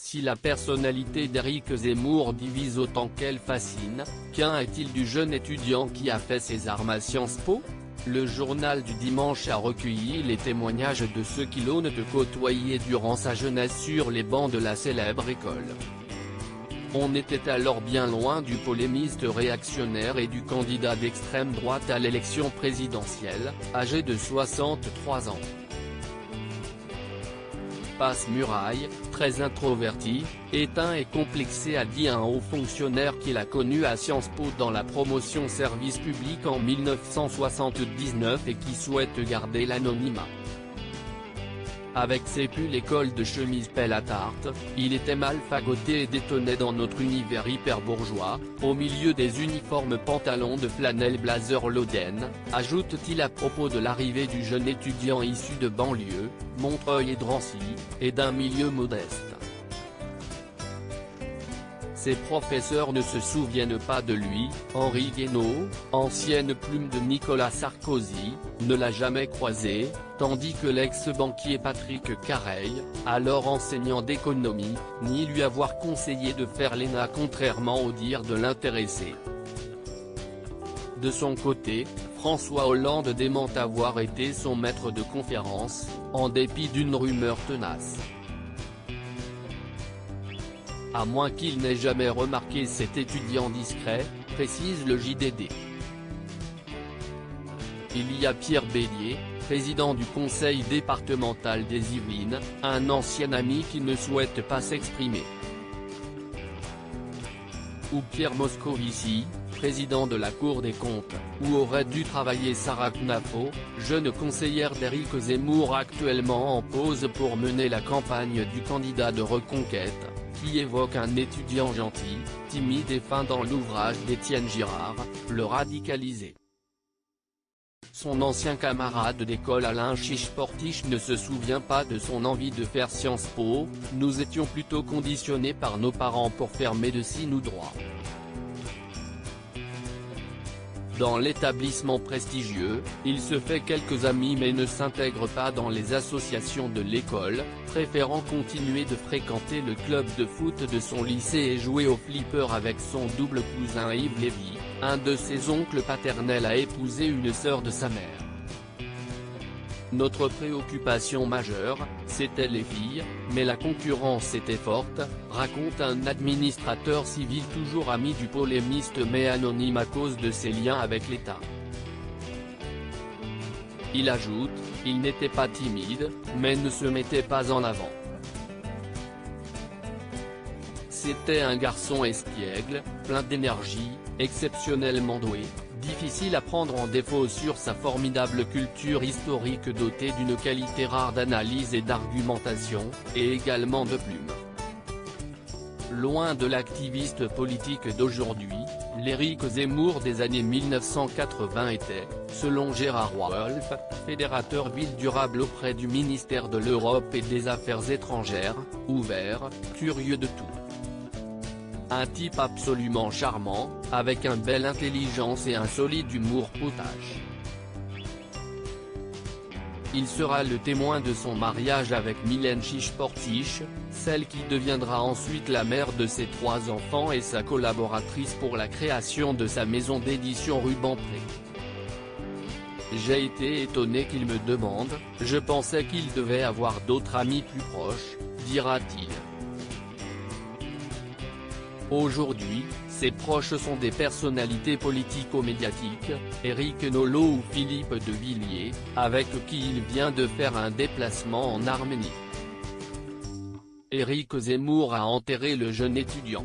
Si la personnalité d'Éric Zemmour divise autant qu'elle fascine, qu'en est-il du jeune étudiant qui a fait ses armes à Sciences Po? Le journal du dimanche a recueilli les témoignages de ceux qui l'ont côtoyé durant sa jeunesse sur les bancs de la célèbre école. On était alors bien loin du polémiste réactionnaire et du candidat d'extrême droite à l'élection présidentielle, âgé de 63 ans. Passe-muraille, très introverti, éteint et complexé, a dit un haut fonctionnaire qu'il a connu à Sciences Po dans la promotion service public en 1979 et qui souhaite garder l'anonymat. Avec ses pulls et cols de chemise pelle à tarte, il était mal fagoté et détonnait dans notre univers hyper bourgeois, au milieu des uniformes pantalons de flanelle blazer Loden, ajoute-t-il à propos de l'arrivée du jeune étudiant issu de banlieue, Montreuil et Drancy, et d'un milieu modeste. Ses professeurs ne se souviennent pas de lui. Henri Guénaud, ancienne plume de Nicolas Sarkozy, ne l'a jamais croisé, tandis que l'ex-banquier Patrick Careil, alors enseignant d'économie, nie lui avoir conseillé de faire l'ENA contrairement aux dires de l'intéressé. De son côté, François Hollande dément avoir été son maître de conférence, en dépit d'une rumeur tenace. À moins qu'il n'ait jamais remarqué cet étudiant discret, précise le JDD. Il y a Pierre Bélier, président du conseil départemental des Yvelines, un ancien ami qui ne souhaite pas s'exprimer. Ou Pierre Moscovici, président de la Cour des comptes, où aurait dû travailler Sarah Knafo, jeune conseillère d'Éric Zemmour actuellement en pause pour mener la campagne du candidat de Reconquête, qui évoque un étudiant gentil, timide et fin dans l'ouvrage d'Étienne Girard, Le radicalisé. Son ancien camarade d'école Alain Chiche-Portiche ne se souvient pas de son envie de faire Sciences Po, nous étions plutôt conditionnés par nos parents pour faire médecine ou droit. Dans l'établissement prestigieux, il se fait quelques amis mais ne s'intègre pas dans les associations de l'école, préférant continuer de fréquenter le club de foot de son lycée et jouer au flipper avec son double cousin Yves Lévy, un de ses oncles paternels a épousé une sœur de sa mère. Notre préoccupation majeure, c'était les filles, mais la concurrence était forte, raconte un administrateur civil toujours ami du polémiste mais anonyme à cause de ses liens avec l'État. Il ajoute, il n'était pas timide, mais ne se mettait pas en avant. C'était un garçon espiègle, plein d'énergie, exceptionnellement doué, difficile à prendre en défaut sur sa formidable culture historique dotée d'une qualité rare d'analyse et d'argumentation, et également de plume. Loin de l'activiste politique d'aujourd'hui, l'Éric Zemmour des années 1980 était, selon Gérard Wolf, fédérateur ville durable auprès du ministère de l'Europe et des Affaires étrangères, ouvert, curieux de tout. Un type absolument charmant, avec une belle intelligence et un solide humour potache. Il sera le témoin de son mariage avec Mylène Chiche-Portiche, celle qui deviendra ensuite la mère de ses 3 enfants et sa collaboratrice pour la création de sa maison d'édition Rubempré. J'ai été étonné qu'il me demande, je pensais qu'il devait avoir d'autres amis plus proches, dira-t-il. Aujourd'hui, ses proches sont des personnalités politico-médiatiques, Éric Nolot ou Philippe de Villiers, avec qui il vient de faire un déplacement en Arménie. Éric Zemmour a enterré le jeune étudiant.